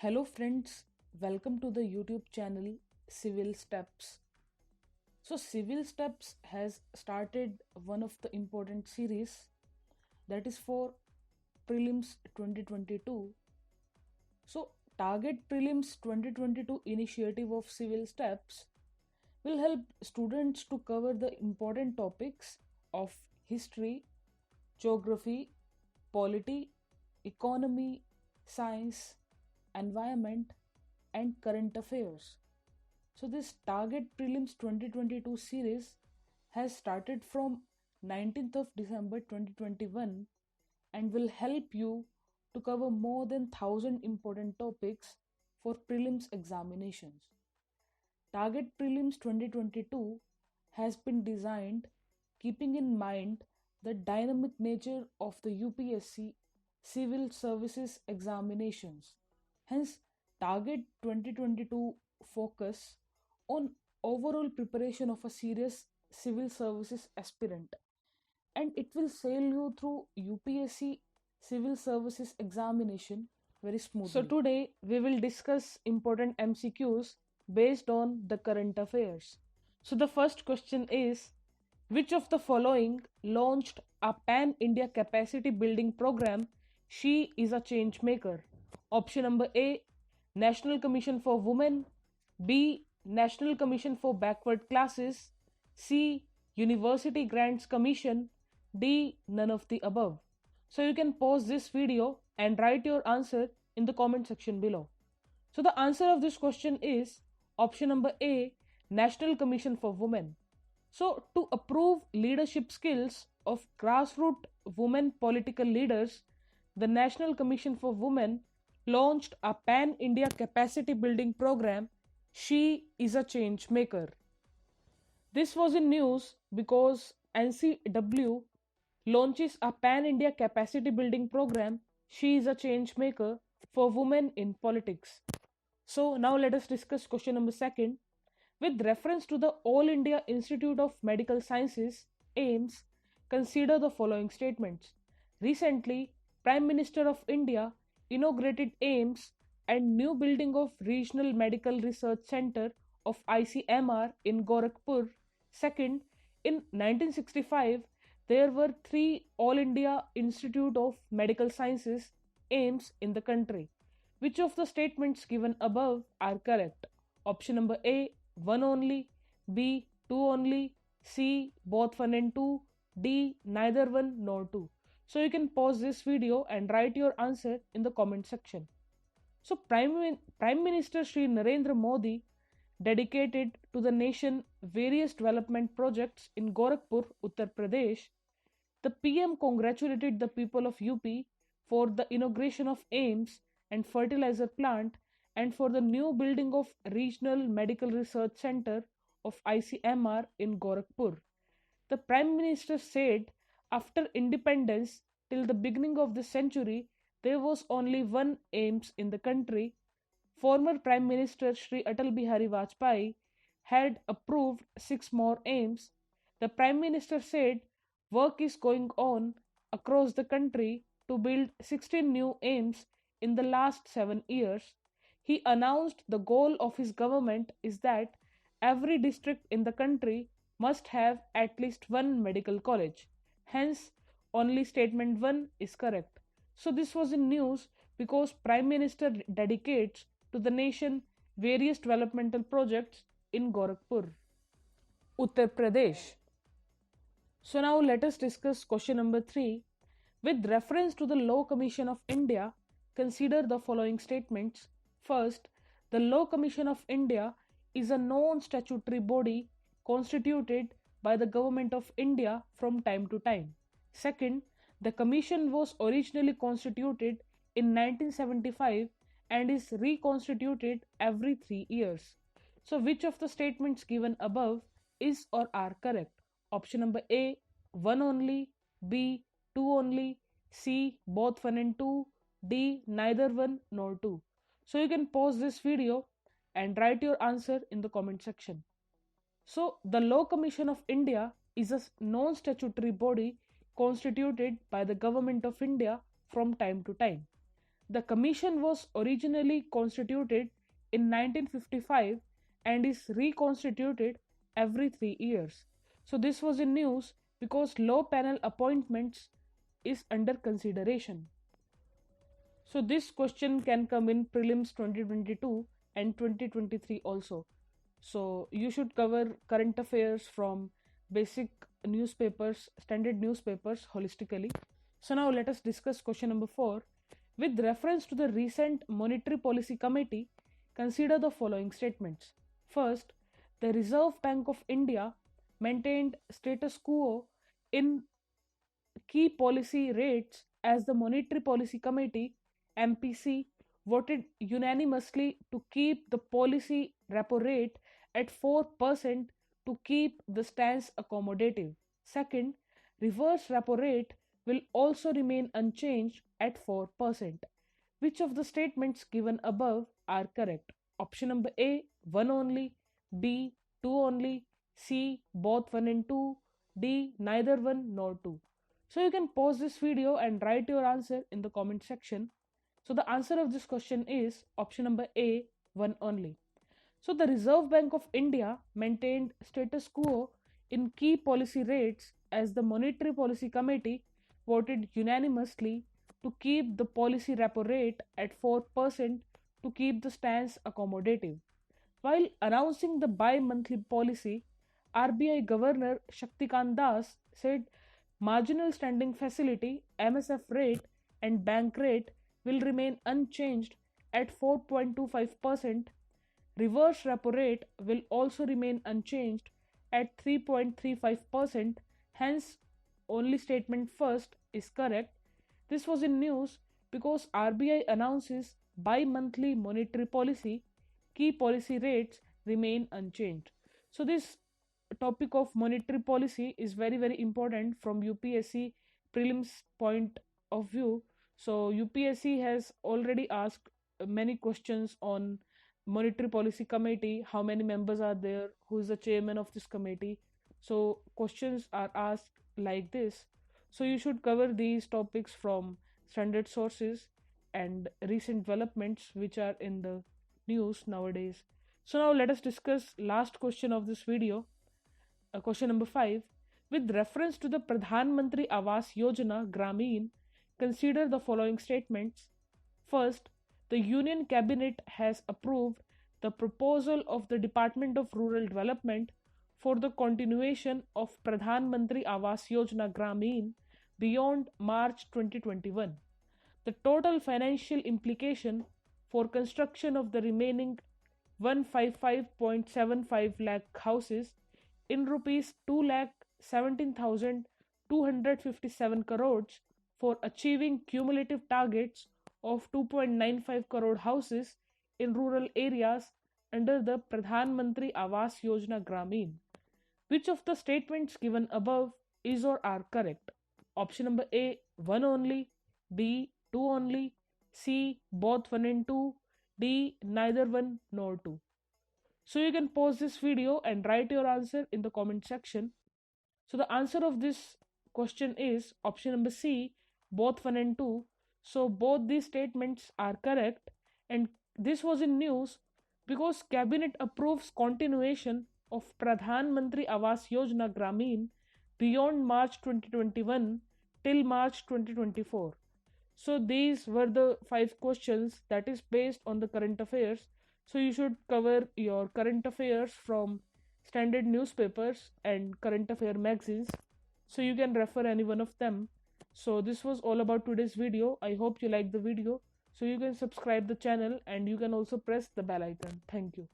Hello friends, welcome to the YouTube channel Civilsteps. So Civilsteps has started one of the important series that is for Prelims 2022. So Target Prelims 2022 initiative of Civilsteps will help students to cover the important topics of history, geography, polity, economy, science, environment, and current affairs. So this Target Prelims 2022 series has started from 19th of December 2021 and will help you to cover more than 1000 important topics for prelims examinations. Target Prelims 2022 has been designed keeping in mind the dynamic nature of the UPSC Civil Services Examinations. Hence, Target 2022 focus on overall preparation of a serious civil services aspirant, and it will sail you through UPSC Civil Services Examination very smoothly. So today we will discuss important MCQs based on the current affairs. So the first question is, which of the following launched a pan-India capacity building program? She is a change maker. Option number A, National Commission for Women. B, National Commission for Backward Classes. C, University Grants Commission. D, none of the above. So you can pause this video and write your answer in the comment section below. So the answer of this question is option number A, National Commission for Women. So to approve leadership skills of grassroots women political leaders, the National Commission for Women launched a pan-India capacity building program. She is a change maker. This was in news because NCW launches a pan-India capacity building program. She is a change maker for women in politics. So now let us discuss question number second. With reference to the All India Institute of Medical Sciences, AIIMS, consider the following statements. Recently, Prime Minister of India inaugurated AIIMS and new building of Regional Medical Research Center of ICMR in Gorakhpur. Second, in 1965, there were 3 All India Institute of Medical Sciences, AIIMS, in the country. Which of the statements given above are correct? Option number A, 1 only, B, 2 only, C, both 1 and 2, D, neither 1 nor 2. So you can pause this video and write your answer in the comment section. So Prime Minister Shri Narendra Modi dedicated to the nation various development projects in Gorakhpur, Uttar Pradesh. The PM congratulated the people of UP for the inauguration of AIIMS and fertilizer plant and for the new building of Regional Medical Research Center of ICMR in Gorakhpur. The Prime Minister said after independence till the beginning of the century, there was only one AIIMS in the country. Former Prime Minister Shri Atal Bihari Vajpayee had approved 6 more AIIMS. The Prime Minister said work is going on across the country to build 16 new AIIMS in the last 7 years. He announced the goal of his government is that every district in the country must have at least one medical college. Hence, only statement 1 is correct. So this was in news because Prime Minister dedicates to the nation various developmental projects in Gorakhpur, Uttar Pradesh. So now let us discuss question number 3. With reference to the Law Commission of India, consider the following statements. First, the Law Commission of India is a non-statutory body constituted by the Government of India from time to time. Second, the Commission was originally constituted in 1975 and is reconstituted every 3 years. So which of the statements given above is or are correct? Option number A, 1 only, B, 2 only, C, both 1 and 2, D, neither 1 nor 2. So you can pause this video and write your answer in the comment section. So the Law Commission of India is a non-statutory body constituted by the Government of India from time to time. The commission was originally constituted in 1955 and is reconstituted every 3 years. So this was in news because law panel appointments is under consideration. So this question can come in prelims 2022 and 2023 also. So you should cover current affairs from basic newspapers, standard newspapers holistically. So now let us discuss question number 4. With reference to the recent Monetary Policy Committee, consider the following statements. First, the Reserve Bank of India maintained status quo in key policy rates as the Monetary Policy Committee MPC voted unanimously to keep the policy repo rate at 4% to keep the stance accommodative. Second, reverse repo rate will also remain unchanged at 4%. Which of the statements given above are correct? Option number A, 1 only, B, 2 only, C, both 1 and 2, D, neither 1 nor 2. So you can pause this video and write your answer in the comment section. So the answer of this question is option number A, 1 only. So the Reserve Bank of India maintained status quo in key policy rates as the Monetary Policy Committee voted unanimously to keep the policy repo rate at 4% to keep the stance accommodative. While announcing the bi-monthly policy, RBI Governor Shaktikant Das said marginal standing facility MSF rate and bank rate will remain unchanged at 4.25%. Reverse repo rate will also remain unchanged at 3.35%. Hence, only statement first is correct. This was in news because RBI announces bi-monthly monetary policy, key policy rates remain unchanged. So this topic of monetary policy is very important from UPSC prelims point of view. So UPSC has already asked many questions on monetary policy committee, how many members are there, who is the chairman of this committee. So questions are asked like this. So you should cover these topics from standard sources and recent developments which are in the news nowadays. So now let us discuss last question of this video. Question number 5. With reference to the Pradhan Mantri Awas Yojana Grameen, consider the following statements. First, the Union Cabinet has approved the proposal of the Department of Rural Development for the continuation of Pradhan Mantri Awas Yojana Grameen beyond March 2021. The total financial implication for construction of the remaining 155.75 lakh houses in rupees 2,17,257 crores for achieving cumulative targets of 2.95 crore houses in rural areas under the Pradhan Mantri Awas Yojana Grameen. Which of the statements given above is or are correct? Option number A, 1 only, B, 2 only, C, both 1 and 2, D, neither 1 nor 2. So you can pause this video and write your answer in the comment section. So the answer of this question is option number C, both 1 and 2. So both these statements are correct, and this was in news because cabinet approves continuation of Pradhan Mantri Awas Yojana Grameen beyond March 2021 till March 2024. So these were the 5 questions that is based on the current affairs. So you should cover your current affairs from standard newspapers and current affair magazines. So you can refer any one of them. So this was all about today's video. I hope you liked the video. So you can subscribe the channel and you can also press the bell icon. Thank you.